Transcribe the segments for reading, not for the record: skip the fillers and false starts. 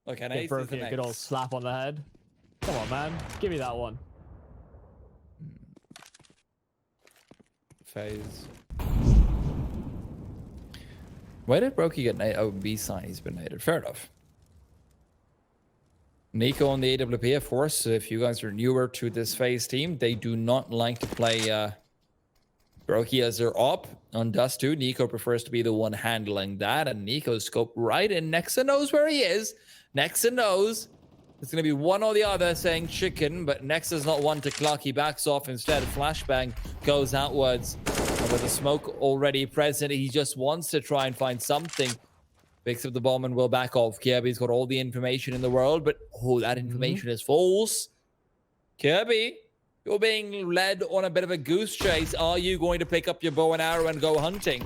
Look, an Give ace Brokey is an a good old ace. slap on the head. Come on, man. Give me that one. FaZe. Where did Brokey get naded? Oh, B side, he's been naded. Fair enough. Nico on the AWP, of course. If you guys are newer to this FaZe team, they do not like to play Brokey as their op. On Dust 2, Nico prefers to be the one handling that, and Nico's scope right in. Nexa knows where he is. Nexa knows it's going to be one or the other saying chicken, but Nexa's not one to clock. He backs off instead. Flashbang goes outwards. And with the smoke already present, he just wants to try and find something. Picks up the bomb and will back off. Kirby's got all the information in the world, but oh, that information is false. Kirby, you're being led on a bit of a goose chase. Are you going to pick up your bow and arrow and go hunting?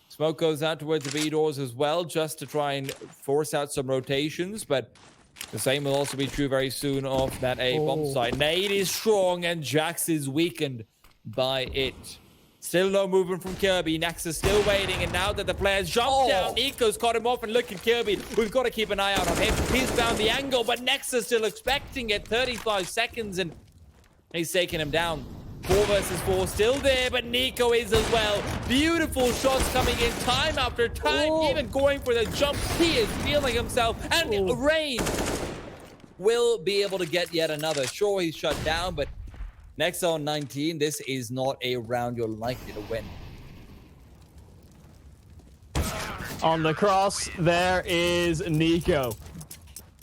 Smoke goes out towards the B doors as well, just to try and force out some rotations, but the same will also be true very soon of that A bomb site. Nade is strong and Jax is weakened by it. Still no movement from Kirby. Nexa still waiting, and now that the players jump down, Nico's caught him off, and look at Kirby. We've got to keep an eye out on him. He's found the angle, but Nexa's still expecting it. 35 seconds, and he's taking him down. 4 versus 4 still there, but Nico is as well. Beautiful shots coming in time after time, even going for the jump. He is feeling himself, and Rain will be able to get yet another. Sure, he's shut down, but Nexa on 19, this is not a round you're likely to win. On the cross, there is Nico.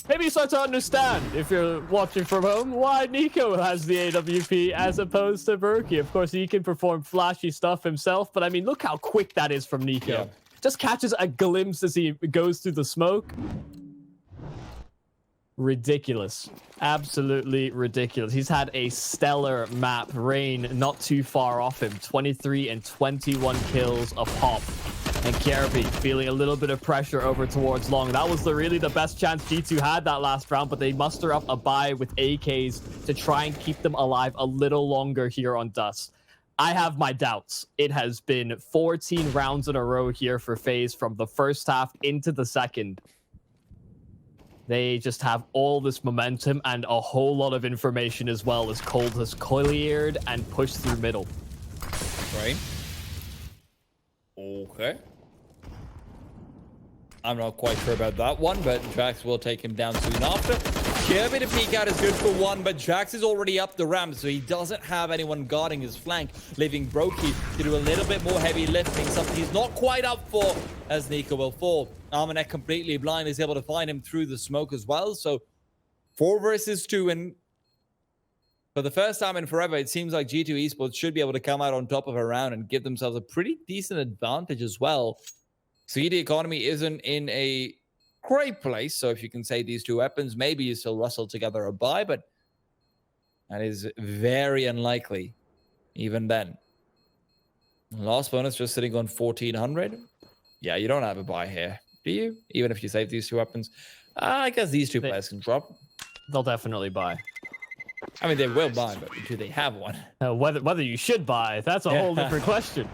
Maybe you start to understand, if you're watching from home, why Nico has the AWP as opposed to Brokey. Of course, he can perform flashy stuff himself, but I mean, look how quick that is from Nico. Yeah. Just catches a glimpse as he goes through the smoke. Ridiculous. Absolutely ridiculous. He's had a stellar map. Rain not too far off him. 23 and 21 kills a pop. And Kirby feeling a little bit of pressure over towards long. That was really the best chance G2 had that last round, but they muster up a buy with AKs to try and keep them alive a little longer here on Dust. I have my doubts. It has been 14 rounds in a row here for FaZe from the first half into the second. They just have all this momentum and a whole lot of information as well as Cold has cleared and pushed through middle. Right. Okay. I'm not quite sure about that one, but Jax will take him down soon after. Kirby to peek out is good for one, but Jax is already up the ramp, so he doesn't have anyone guarding his flank, leaving Brokey to do a little bit more heavy lifting, something he's not quite up for, as Nico will fall. Armanek completely blind is able to find him through the smoke as well, so 4 versus 2, and for the first time in forever, it seems like G2 Esports should be able to come out on top of a round and give themselves a pretty decent advantage as well. CD economy isn't in a great place, so if you can say these two weapons, maybe you still rustle together a buy, but that is very unlikely even then. Last bonus just sitting on 1400. Yeah, you don't have a buy here, do you? Even if you save these two weapons. I guess these two players can drop. They'll definitely buy. I mean, they will buy, but do they have one? Whether you should buy, that's a whole different question.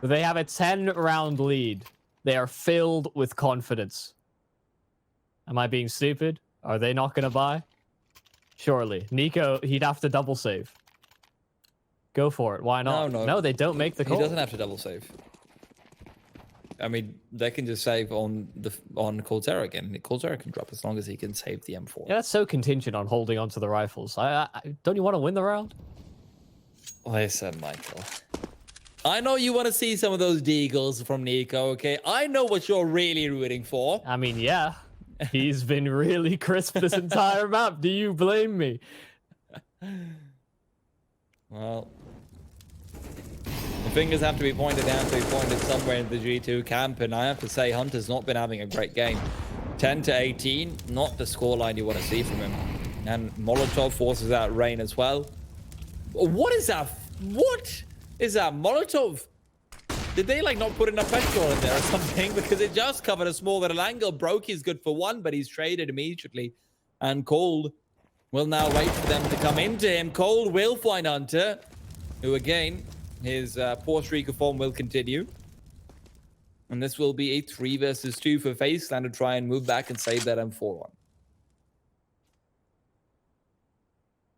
They have a 10-round lead. They are filled with confidence. Am I being stupid? Are they not going to buy? Surely. Nico, he'd have to double save. Go for it. Why not? No, they don't make the call. He doesn't have to double save. I mean, they can just save on Coldzera again. Coldzera can drop as long as he can save the M4. Yeah, that's so contingent on holding onto the rifles. Don't you want to win the round? Listen, Michael. I know you want to see some of those deagles from Nico, okay? I know what you're really rooting for. I mean, yeah. He's been really crisp this entire map. Do you blame me? Well, the fingers have to be pointed down to be pointed somewhere in the G2 camp, and I have to say, Hunter's not been having a great game. 10 to 18, not the scoreline you want to see from him. And Molotov forces out Rain as well. What is that? What is that? Molotov? Did they like not put enough petrol in there or something? Because it just covered a small little angle. Brokey's good for one, but he's traded immediately. And Cold will now wait for them to come into him. Cold will find Hunter, who again, his poor streak of form will continue. And this will be a 3 versus 2 for FaZe to try and move back and save that M4-1.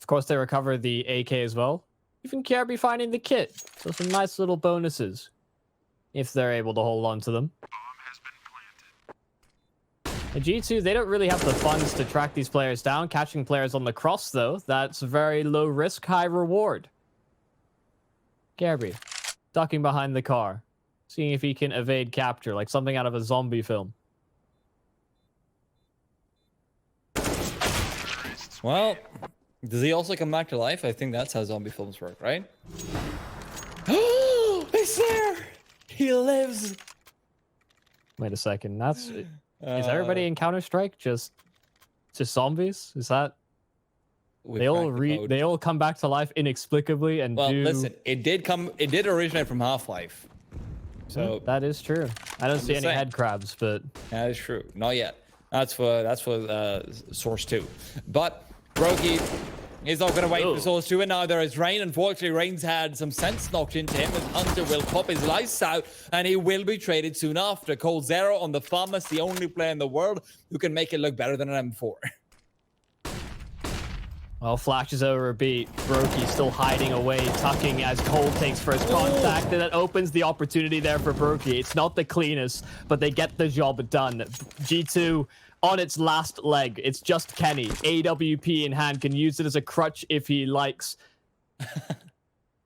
Of course, they recover the AK as well. Even KRB finding the kit. So some nice little bonuses if they're able to hold on to them. The G2, they don't really have the funds to track these players down. Catching players on the cross, though, that's very low risk, high reward. KRB, ducking behind the car, seeing if he can evade capture, like something out of a zombie film. Well, does he also come back to life? I think that's how zombie films work, right? Oh, he's there! He lives! Wait a second, that's... Is everybody in Counter-Strike just zombies? Is that... They all come back to life inexplicably and listen, it did originate from Half-Life. So that is true. I don't see any head crabs, but that is true. Not yet. That's for Source 2. But Brokey is not going to wait for Source 2, and now there is Rain. Unfortunately, Rain's had some sense knocked into him, as Hunter will pop his lights out, and he will be traded soon after. Cold Zero on the farm is the only player in the world who can make it look better than an M4. Well, flashes over a beat. Brokey still hiding away, tucking as Cold takes first contact, and that opens the opportunity there for Brokey. It's not the cleanest, but they get the job done. G2 on its last leg. It's just Kenny. AWP in hand, can use it as a crutch if he likes.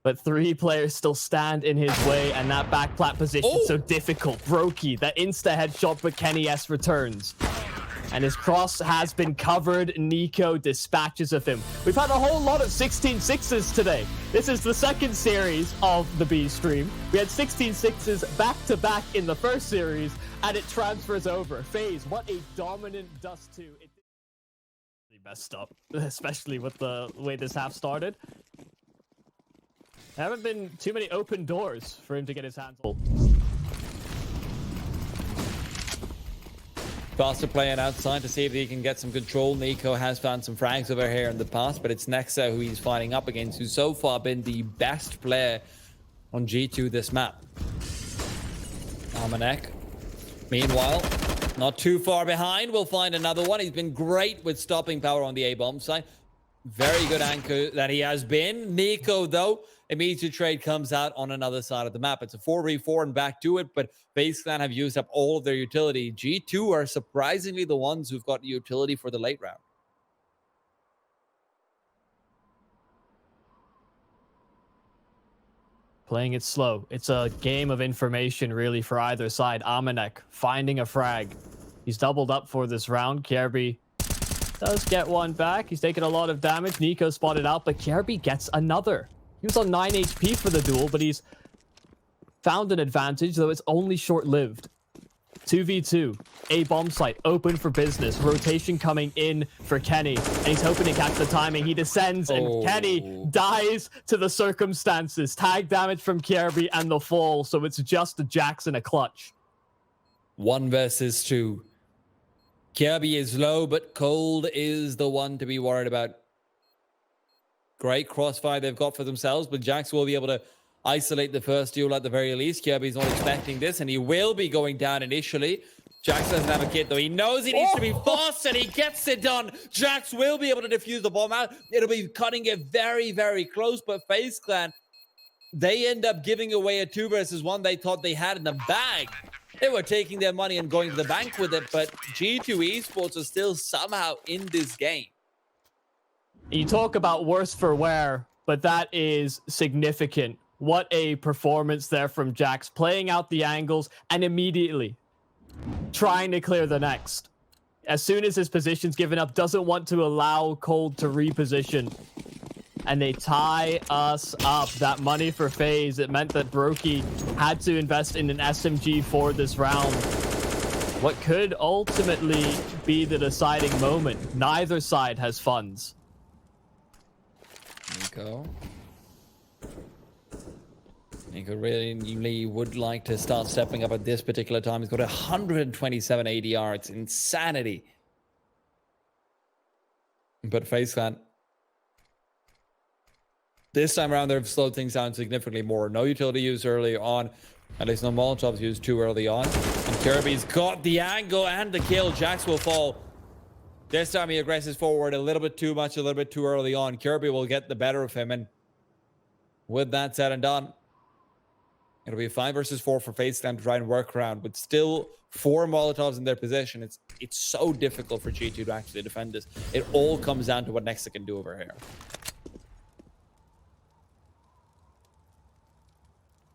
But 3 players still stand in his way, and that back plat position so difficult. Brokey, that insta headshot, but Kenny S returns. And his cross has been covered. Nico dispatches of him. We've had a whole lot of 16-6s today. This is the second series of the B stream. We had 16-6s back-to-back in the first series, and it transfers over. FaZe, what a dominant Dust 2. It really messed up, especially with the way this half started. There haven't been too many open doors for him to get his hands on. Faster playing outside to see if he can get some control. Nico has found some frags over here in the past, but it's Nexa who he's fighting up against, who's so far been the best player on G2 this map. Armanek, meanwhile, not too far behind. We'll find another one. He's been great with stopping power on the A-bomb side. Very good anchor that he has been. Nico, though, immediate trade comes out on another side of the map. It's a 4v4 and back to it, but FaZe Clan have used up all of their utility. G2 are surprisingly the ones who've got utility for the late round. Playing it slow. It's a game of information, really, for either side. Armanek finding a frag. He's doubled up for this round. KRB does get one back. He's taken a lot of damage. Nico spotted out, but KRB gets another. He was on 9 HP for the duel, but he's found an advantage, though it's only short-lived. 2v2, A bomb site, open for business. Rotation coming in for Kenny, and he's hoping to catch the timing. He descends, and Kenny dies to the circumstances. Tag damage from KRB and the fall, so it's just Jackson a clutch. 1 versus 2. KRB is low, but Cold is the one to be worried about. Great crossfire they've got for themselves, but Jax will be able to isolate the first duel at the very least. KRB's not expecting this, and he will be going down initially. Jax doesn't have a kit, though. He knows he needs to be fast, and he gets it done. Jax will be able to defuse the bomb out. It'll be cutting it very, very close, but FaZe Clan, they end up giving away a 2 versus 1 they thought they had in the bag. They were taking their money and going to the bank with it, but G2 Esports are still somehow in this game. You talk about worse for wear, but that is significant. What a performance there from Jax, playing out the angles and immediately trying to clear the next. As soon as his position's given up, doesn't want to allow Cold to reposition. And they tie us up. That money for FaZe, it meant that Brokey had to invest in an SMG for this round. What could ultimately be the deciding moment. Neither side has funds. Nico really would like to start stepping up at this particular time. He's got 127 ADR. It's insanity. But FaZe Clan, this time around, they've slowed things down significantly more. No utility use early on. At least no Molotovs used too early on. And Kirby's got the angle and the kill. Jax will fall. This time he aggresses forward a little bit too much, a little bit too early on. Kirby will get the better of him. And with that said and done, it'll be 5 versus 4 for FaZe Clan to try and work around. With still 4 Molotovs in their position, it's so difficult for G2 to actually defend this. It all comes down to what Nexa can do over here.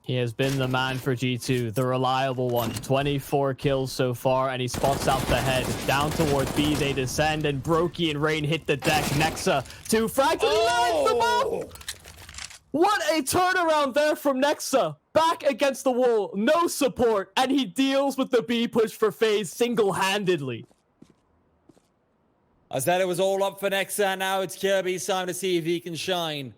He has been the man for G2, the reliable one. 24 kills so far, and he spots out the head. Down towards B, they descend, and Brokey and Rain hit the deck. Nexa to fracture. Oh! What a turnaround there from Nexa. Back against the wall, no support, and he deals with the B push for FaZe single-handedly. I said it was all up for Nexa, and now it's Kirby's time to see if he can shine.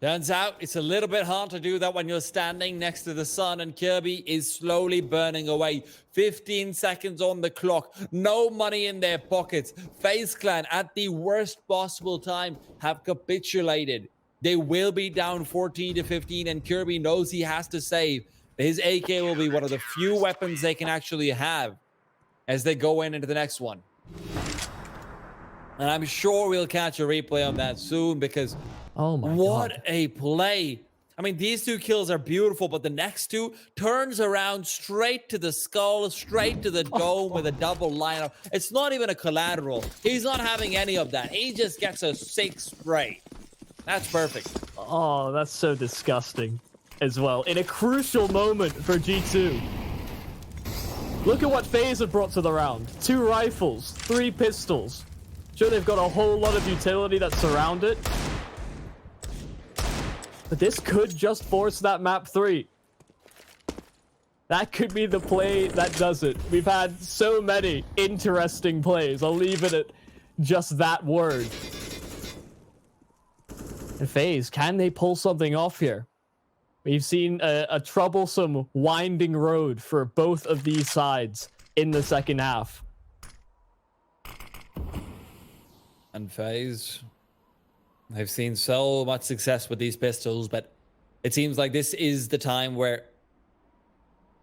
Turns out it's a little bit hard to do that when you're standing next to the sun, and Kirby is slowly burning away. 15 seconds on the clock, no money in their pockets. FaZe Clan, at the worst possible time, have capitulated. They will be down 14 to 15, and Kirby knows he has to save. His AK will be one of the few weapons they can actually have as they go into the next one. And I'm sure we'll catch a replay on that soon, because oh my what God. a play. I mean, these 2 kills are beautiful, but the next 2 turns around straight to the skull, straight to the dome with a double lineup. It's not even a collateral. He's not having any of that. He just gets a 6 spray. That's perfect. Oh, that's so disgusting as well. In a crucial moment for G2. Look at what FaZe have brought to the round. 2 rifles, 3 pistols. Sure, they've got a whole lot of utility that surround it. But this could just force that map 3. That could be the play that does it. We've had so many interesting plays. I'll leave it at just that word. And FaZe, can they pull something off here? We've seen a troublesome winding road for both of these sides in the second half. And FaZe, I've seen so much success with these pistols, but it seems like this is the time where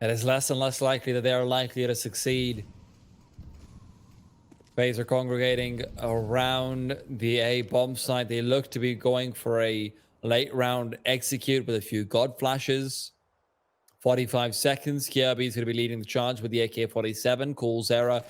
it is less and less likely that they are likely to succeed. FaZe are congregating around the A bomb site. They look to be going for a late round execute with a few god flashes. 45 seconds. Kirby is going to be leading the charge with the AK-47. Cool Zera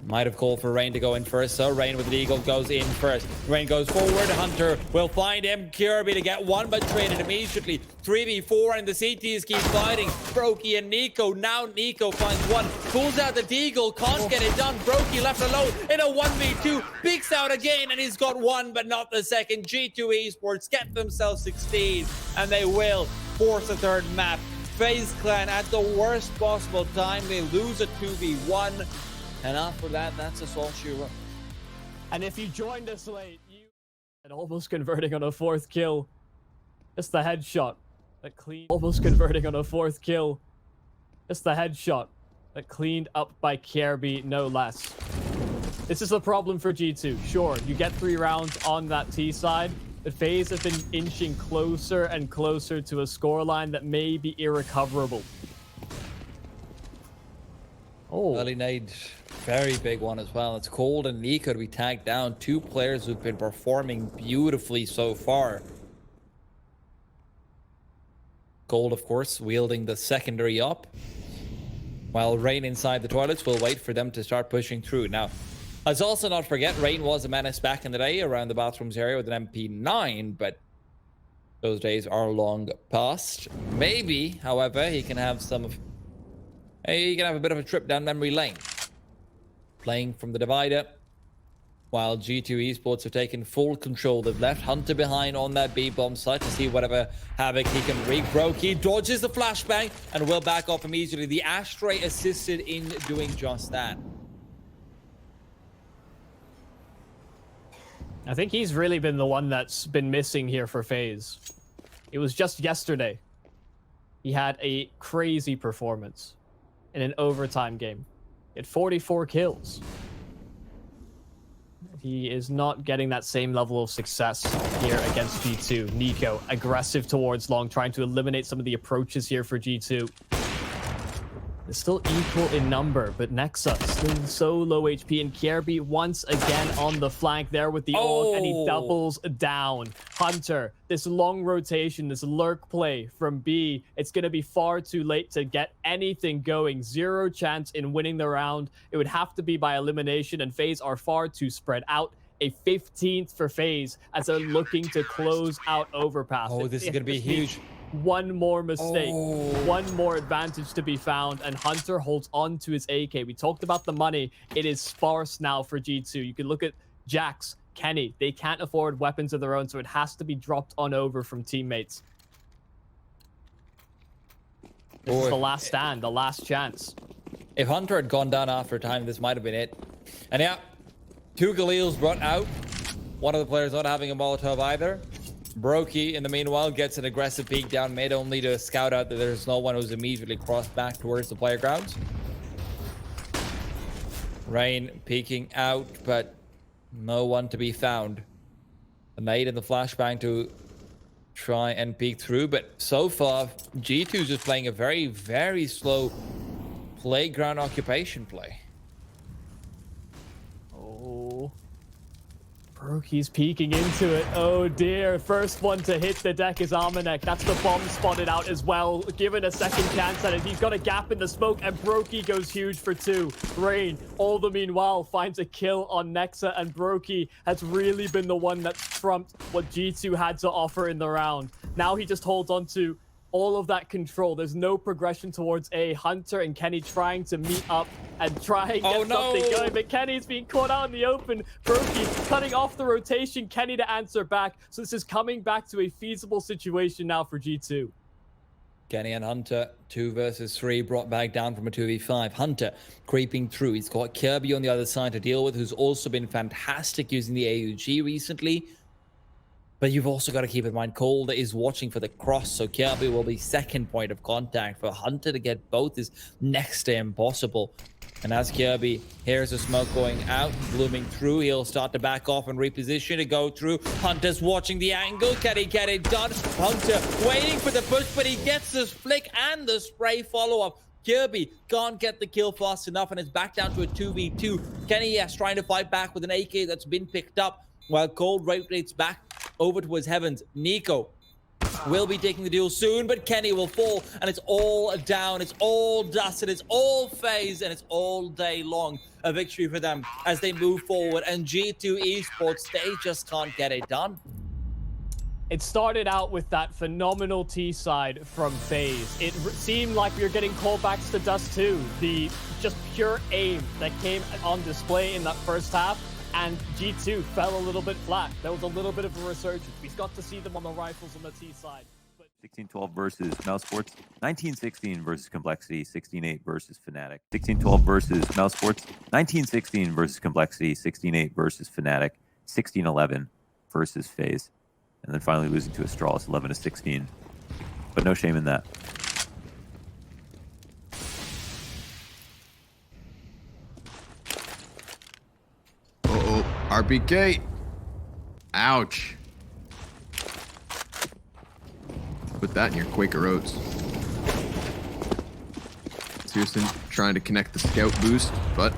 might have called for Rain to go in first, so Rain with the Eagle goes in first. Rain goes forward. Hunter will find him. Kirby to get one, but traded immediately. 3v4, and the CTs keep fighting. Brokey and Nico. Now Nico finds one. Pulls out the Deagle. Can't get it done. Brokey left alone in a 1v2. Peeks out again, and he's got one, but not the second. G2 Esports get themselves 16, and they will force a third map. FaZe Clan at the worst possible time. They lose a 2v1. And after that, that's Assault Shiro. And if you joined us late, you and almost converting on a 4th kill. Just the headshot that clean. Almost converting on a 4th kill. Just the headshot that cleaned up by Kirby, no less. This is a problem for G2. Sure, you get 3 rounds on that T side, but FaZe have been inching closer and closer to a scoreline that may be irrecoverable. Oh, Early nade, very big one as well. It's Cold and Nico to be tagged down. 2 players who've been performing beautifully so far. Cold, of course, wielding the secondary up, while Rain inside the toilets will wait for them to start pushing through. Now, let's also not forget, Rain was a menace back in the day around the bathrooms area with an MP9, but those days are long past. Maybe, however, he can have some of... He can have a bit of a trip down memory lane. Playing from the divider, while G2 Esports have taken full control. They've left Hunter behind on that B-bomb site to see whatever havoc he can wreak. Brokey dodges the flashbang and will back off immediately. The Ashtray assisted in doing just that. I think he's really been the one that's been missing here for FaZe. It was just yesterday. He had a crazy performance in an overtime game. He had 44 kills. He is not getting that same level of success here against G2. Nico, aggressive towards long, trying to eliminate some of the approaches here for G2. It's still equal in number, but Nexa still so low HP, and Kjerby once again on the flank there with the ult, and he doubles down. Hunter, this long rotation, this lurk play from B, it's going to be far too late to get anything going. Zero chance in winning the round. It would have to be by elimination, and FaZe are far too spread out. A 15th for FaZe as they're looking to close out Overpass. Oh, this is going to be huge. One more mistake, one more advantage to be found, and Hunter holds on to his AK. We talked about the money. It is sparse now for G2. You can look at Jax, Kenny. They can't afford weapons of their own, so it has to be dropped on over from teammates. This is the last stand, the last chance. If Hunter had gone down after time, this might have been it. And yeah, 2 Galils brought out. One of the players not having a Molotov either. Brokey, in the meanwhile, gets an aggressive peek down mid, only to scout out that there's no one who's immediately crossed back towards the playground. Rain peeking out, but no one to be found. A nade in the flashbang to try and peek through, but so far, G2 is just playing a very, very slow playground occupation play. Brokey's peeking into it. Oh dear. First one to hit the deck is Armanek. That's the bomb spotted out as well. Given a second chance at it. He's got a gap in the smoke, and Brokey goes huge for 2. Rain, all the meanwhile, finds a kill on Nexa, and Brokey has really been the one that trumped what G2 had to offer in the round. Now he just holds on to all of that control. There's no progression towards A. Hunter and Kenny trying to meet up and try and get something going, but Kenny's being caught out in the open. Brokey cutting off the rotation, Kenny to answer back. So this is coming back to a feasible situation now for G2. Kenny and Hunter, 2 versus 3, brought back down from a 2v5. Hunter creeping through. He's got Kjerby on the other side to deal with, who's also been fantastic using the AUG recently. But you've also got to keep in mind, Cold is watching for the cross, so Kjerby will be second point of contact. For Hunter to get both is next to impossible. And as Kjerby hears the smoke going out, blooming through, he'll start to back off and reposition to go through. Hunter's watching the angle. Can he get it done? Hunter waiting for the push, but he gets the flick and the spray follow-up. Kjerby can't get the kill fast enough, and it's back down to a 2v2. Kenny, yes, trying to fight back with an AK that's been picked up, while Cold rotates back over towards Heavens. Nico will be taking the duel soon, but Kenny will fall, and it's all down. It's all dust, and it's all FaZe, and it's all day long a victory for them as they move forward. And G2 Esports, they just can't get it done. It started out with that phenomenal T side from FaZe. It seemed like we were getting callbacks to Dust 2. The just pure aim that came on display in that first half. And G2 fell a little bit flat. There was a little bit of a resurgence. We got to see them on the rifles on the T side. 16-12 versus Mouse Sports. 19-16 versus Complexity. 16-8 versus Fnatic. 16-12 versus Mouse Sports. 19-16 versus Complexity. 16-8 versus Fnatic. 16-11 versus FaZe. And then finally losing to Astralis 11-16. But no shame in that. RPK. Ouch. Put that in your Quaker Oats. Searson trying to connect the scout boost, but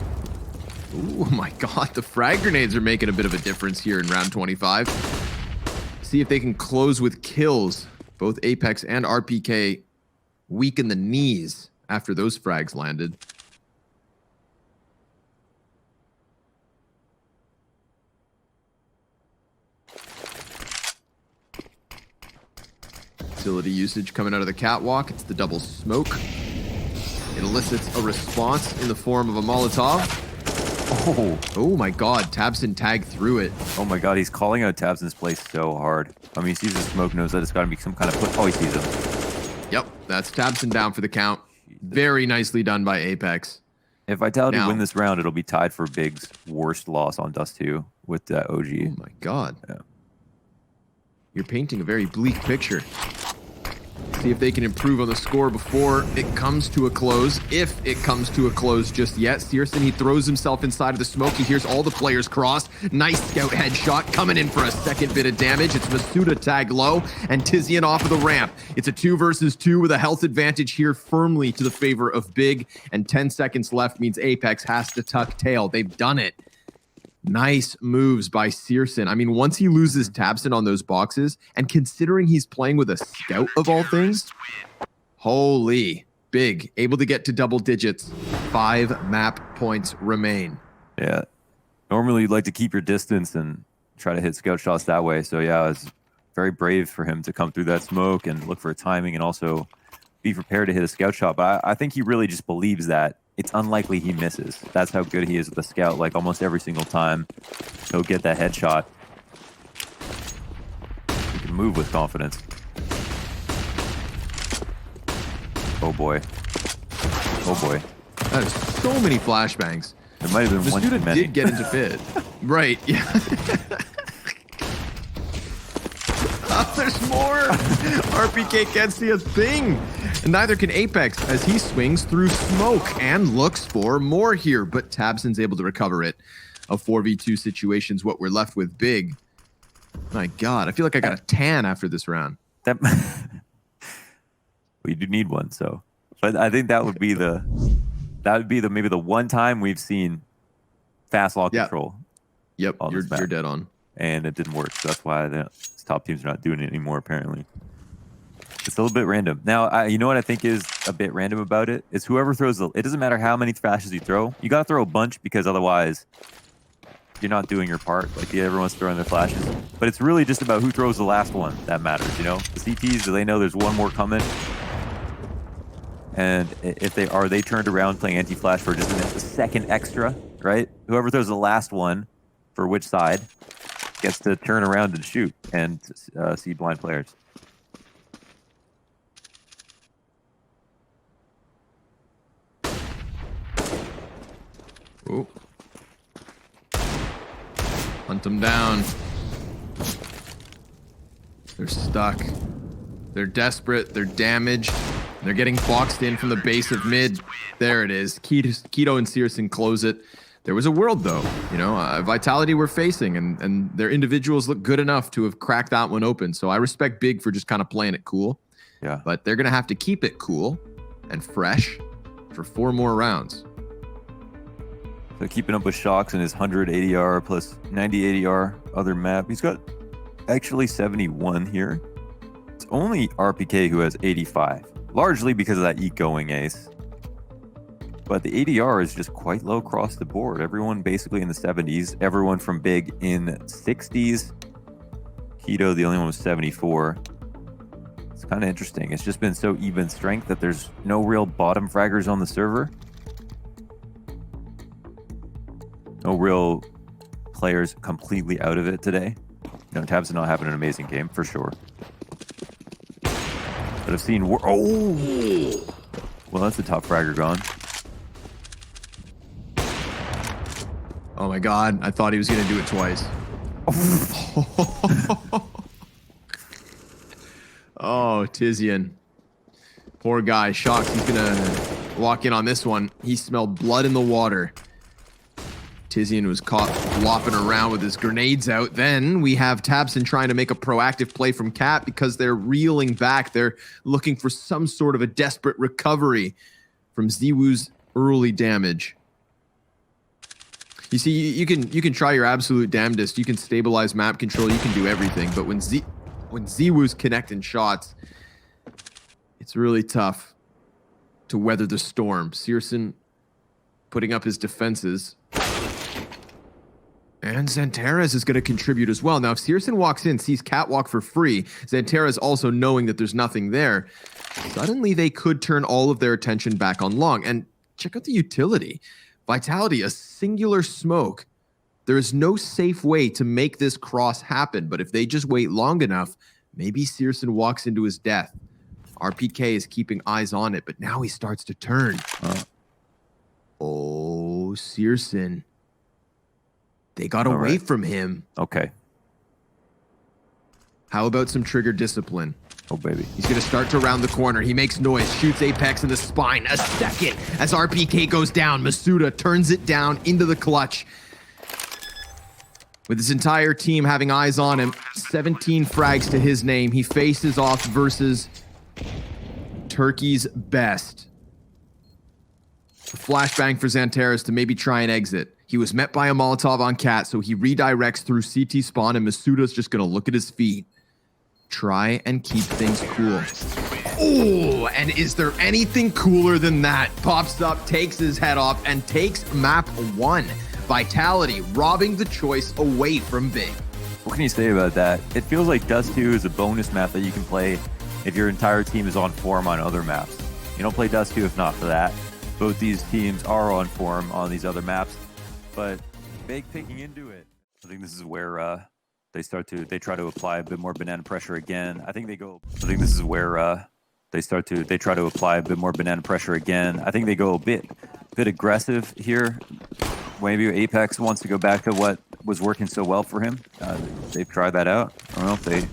oh my god, the frag grenades are making a bit of a difference here in round 25. See if they can close with kills. Both Apex and RPK weaken the knees after those frags landed. Facility usage coming out of the catwalk. It's the double smoke. It elicits a response in the form of a Molotov. Oh my god, Tabson tagged through it. Oh my god, he's calling out Tabson's play so hard. I mean, he sees the smoke, knows that it's got to be some kind of push. Oh, he sees him. Yep, that's Tabson down for the count. Very nicely done by Apex. If Vitality win this round, it'll be tied for Big's worst loss on Dust 2 with OG. Oh my god. Yeah. You're painting a very bleak picture. See if they can improve on the score before it comes to a close. If it comes to a close just yet. Searson, he throws himself inside of the smoke. He hears all the players cross. Nice scout headshot coming in for a second bit of damage. It's Masuda tag low and Tizian off of the ramp. It's a 2 versus 2 with a health advantage here firmly to the favor of Big. And 10 seconds left means Apex has to tuck tail. They've done it. Nice moves by Searson. I mean, once he loses Tabson on those boxes, and considering he's playing with a scout of all things, holy, Big, able to get to double digits. 5 map points remain. Yeah. Normally you'd like to keep your distance and try to hit scout shots that way. So yeah, it's very brave for him to come through that smoke and look for a timing and also be prepared to hit a scout shot. But I think he really just believes that it's unlikely he misses. That's how good he is with the scout. Like almost every single time, he'll get that headshot. He can move with confidence. Oh boy. Oh boy. That is so many flashbangs. There might have been one too student many. did get into bid. Right, yeah. Oh, there's more. RPK can't see a thing. And neither can Apex as he swings through smoke and looks for more here. But Tabson's able to recover it. A 4v2 situation's what we're left with. Big. My God, I feel like I got a tan after this round. That well, you do need one, so. But I think that would be the maybe the one time we've seen fast law control. Yep, on this map. you're dead on. And it didn't work, so that's why the top teams are not doing it anymore, apparently. It's a little bit random. Now, you know what I think is a bit random about it? It's whoever throws it doesn't matter how many flashes you throw. You got to throw a bunch because otherwise you're not doing your part. Like, everyone's throwing their flashes. But it's really just about who throws the last one that matters, you know? The CTs, do they know there's one more coming? And if they are, they turned around playing anti-flash for just a second extra, right? Whoever throws the last one for which side gets to turn around and shoot and see blind players. Ooh. Hunt them down. They're stuck. They're desperate. They're damaged. They're getting boxed in from the base of mid. There it is. Keto and Searson close it. There was a world, though. You know, Vitality we're facing, and their individuals look good enough to have cracked that one open. So I respect Big for just kind of playing it cool. Yeah. But they're going to have to keep it cool and fresh for 4 more rounds. So keeping up with Shocks and his 100 ADR plus 90 ADR other map. He's got actually 71 here. It's only RPK who has 85. Largely because of that going ace. But the ADR is just quite low across the board. Everyone basically in the 70s. Everyone from Big in 60s. Keto, the only one was 74. It's kind of interesting. It's just been so even strength that there's no real bottom fraggers on the server. No real players completely out of it today. You know, Tabs did not have an amazing game, for sure. But I've seen... Oh! Well, that's a top fragger gone. Oh my God, I thought he was going to do it twice. Oh, Tizian. Poor guy. Shocked. He's going to walk in on this one. He smelled blood in the water. Tizian was caught flopping around with his grenades out. Then we have Tabson trying to make a proactive play from Cat because they're reeling back. They're looking for some sort of a desperate recovery from Ziwoo's early damage. You see, you can try your absolute damnedest. You can stabilize map control. You can do everything. But when Ziwoo's connecting shots, it's really tough to weather the storm. Searson putting up his defenses. And Xantares is going to contribute as well. Now, if Searson walks in, sees Catwalk for free, Xantares also knowing that there's nothing there, suddenly they could turn all of their attention back on long. And check out the utility. Vitality, a singular smoke. There is no safe way to make this cross happen, but if they just wait long enough, maybe Searson walks into his death. RPK is keeping eyes on it, but now he starts to turn. Oh, Searson. They got away from him. Okay. How about some trigger discipline? Oh, baby. He's going to start to round the corner. He makes noise, shoots Apex in the spine. A second as RPK goes down. Masuda turns it down into the clutch. With his entire team having eyes on him, 17 frags to his name. He faces off versus Turkey's best. A flashbang for Xantares to maybe try and exit. He was met by a Molotov on Cat, so he redirects through CT spawn, and Masuda's just going to look at his feet. Try and keep things cool. Oh, and is there anything cooler than that? Pops up, takes his head off, and takes map 1. Vitality robbing the choice away from Big. What can you say about that? It feels like Dust 2 is a bonus map that you can play if your entire team is on form on other maps. You don't play Dust 2 if not for that. Both these teams are on form on these other maps, but Big picking into it. I think this is where they try to apply a bit more banana pressure again. I think this is where they try to apply a bit more banana pressure again. I think they go a bit aggressive here. Maybe Apex wants to go back to what was working so well for him. They've tried that out. I don't know if they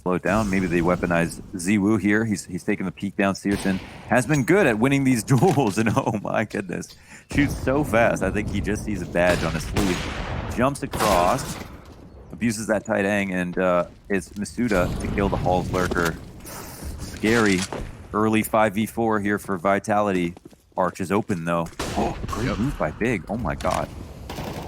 slow it down. Maybe they weaponize Ziwu here. He's taking the peek down. Searson has been good at winning these duels, and oh my goodness, shoots so fast. I think he just sees a badge on his sleeve. Jumps across, abuses that tight ang, and it's Masuda to kill the Halls lurker. Scary early 5v4 here for Vitality. Arch is open though. Oh, great move by Big. Oh my god.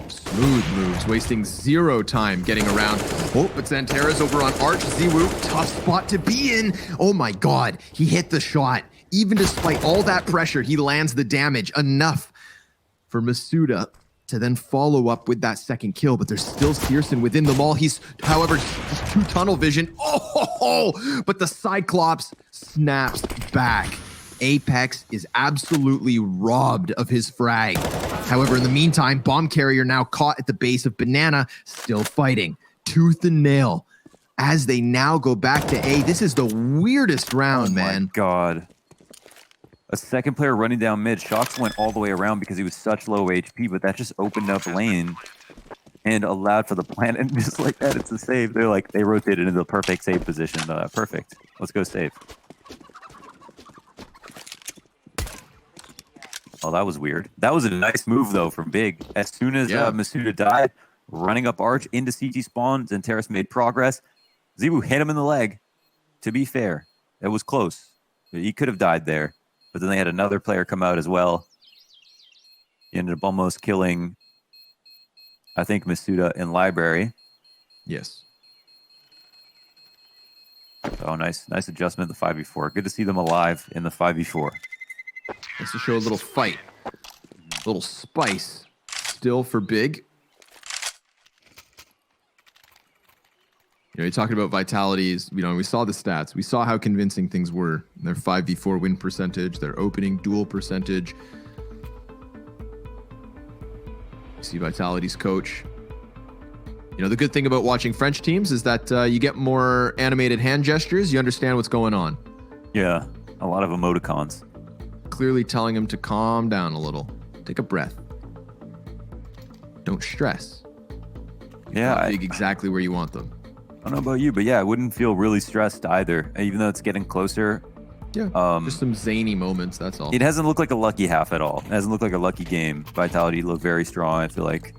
Smooth moves, wasting 0 time getting around. Oh, but Xantares over on Arch. Ziwu, tough spot to be in. Oh my god, he hit the shot. Even despite all that pressure, he lands the damage. Enough for Masuda to then follow up with that second kill, but there's still Searson within the mall. He's, however, just 2 tunnel vision. Oh, but the Cyclops snaps back. Apex is absolutely robbed of his frag. However, in the meantime, Bomb Carrier now caught at the base of Banana, still fighting, tooth and nail. As they now go back to A, this is the weirdest round, man. Oh my god. A second player running down mid. Shox went all the way around because he was such low HP, but that just opened up lane and allowed for the plant. And just like that, it's a save. They rotated into the perfect save position. Perfect. Let's go save. Oh, that was weird. That was a nice move, though, from Big. As soon as Masuda died, running up Arch into CT spawn, Xantares made progress. Ziwu hit him in the leg. To be fair, it was close. He could have died there. But then they had another player come out as well. He ended up almost killing, I think, Masuda in Library. Yes. Oh, nice adjustment in the 5v4. Good to see them alive in the 5v4. Just to show a little fight. A little spice. Still for Big. You're talking about Vitalities. We saw the stats. We saw how convincing things were. Their 5v4 win percentage, their opening duel percentage. You see Vitality's coach. The good thing about watching French teams is that you get more animated hand gestures. You understand what's going on. Yeah, a lot of emoticons. Clearly telling him to calm down a little. Take a breath. Don't stress. Yeah. Big exactly where you want them. I don't know about you, but yeah, I wouldn't feel really stressed either, even though it's getting closer. Yeah, just some zany moments, that's all. It hasn't looked like a lucky half at all. It hasn't looked like a lucky game. Vitality looked very strong. I feel like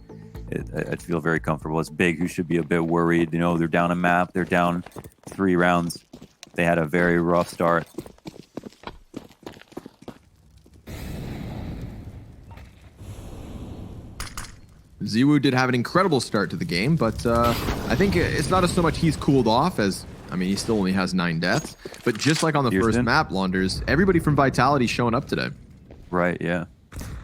I'd feel very comfortable. It's Big who should be a bit worried. They're down a map. They're down 3 rounds. They had a very rough start. Ziwu did have an incredible start to the game, but I think it's not so much he's cooled off as, he still only has 9 deaths. But just like on the first map, Launders, everybody from Vitality's showing up today. Right, yeah.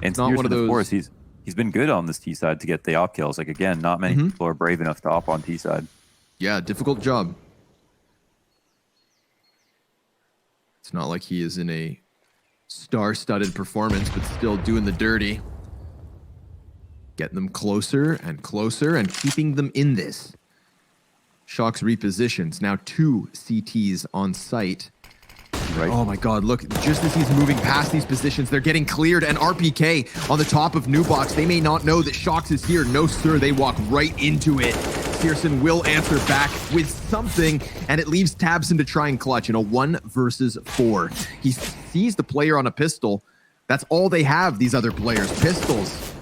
And it's not one of those. Of course, he's been good on this T side to get the op kills. Like, again, not many people are brave enough to op on T side. Yeah, difficult job. It's not like he is in a star-studded performance, but still doing the dirty. Getting them closer and closer and keeping them in this. Shox repositions. Now 2 CTs on site. Right. Oh my god, look, just as he's moving past these positions, they're getting cleared, and RPK on the top of New Box. They may not know that Shox is here. No, sir, they walk right into it. Searson will answer back with something, and it leaves tabseN to try and clutch in a 1 versus 4. He sees the player on a pistol. That's all they have, these other players, pistols.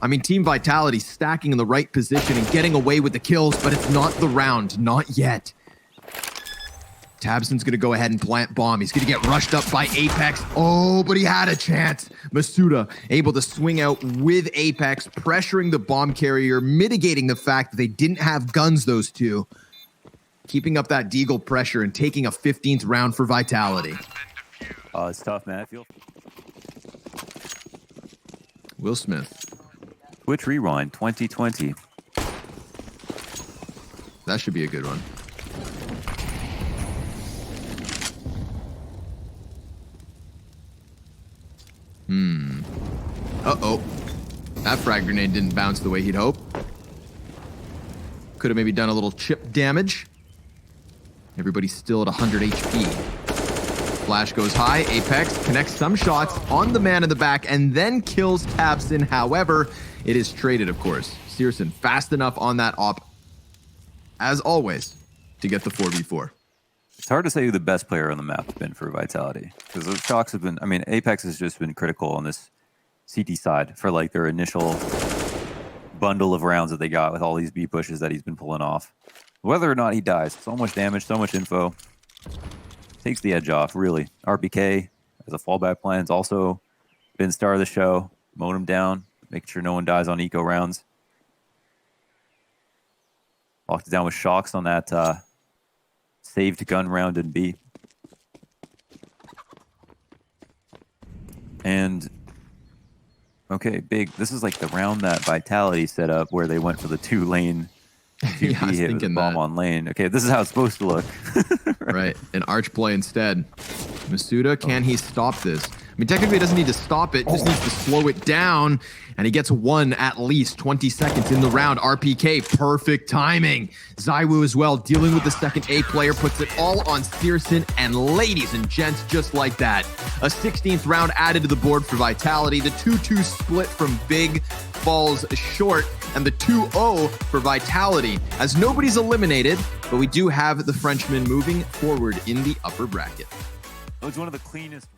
I mean, Team Vitality stacking in the right position and getting away with the kills, but it's not the round, not yet. tabseN's going to go ahead and plant bomb. He's going to get rushed up by Apex. Oh, but he had a chance. Masuda able to swing out with Apex, pressuring the bomb carrier, mitigating the fact that they didn't have guns, those two. Keeping up that Deagle pressure and taking a 15th round for Vitality. It's tough, man. I feel Will Smith. Twitch Rewind 2020. That should be a good one. Uh-oh. That frag grenade didn't bounce the way he'd hope. Could have maybe done a little chip damage. Everybody's still at 100 HP. Flash goes high. Apex connects some shots on the man in the back and then kills tabseN. However, it is traded, of course. Searson fast enough on that op, as always, to get the 4v4. It's hard to say who the best player on the map has been for Vitality. Because the Shocks have been, I mean, Apex has just been critical on this CT side for like their initial bundle of rounds that they got with all these B pushes that he's been pulling off. Whether or not he dies, so much damage, so much info. Takes the edge off, really. RPK as a fallback plan has also been star of the show. Mowing him down, making sure no one dies on eco rounds. Locked it down with Shocks on that saved gun round in B. And, okay, big. This is like the round that Vitality set up where they went for the 2-lane 2B Yeah, I was hit with thinking bomb that. on lane. Okay, this is how it's supposed to look. Right, an arch play instead. Masuda, can he stop this? I mean, technically he doesn't need to stop it, just needs to slow it down. And he gets one at least 20 seconds in the round. RPK, perfect timing. ZywOo as well, dealing with the second A player, puts it all on Searson. And ladies and gents, just like that, a 16th round added to the board for Vitality. The 2-2 split from Big falls short, and the 2-0 for Vitality, as nobody's eliminated, but we do have the Frenchman moving forward in the upper bracket. It was one of the cleanest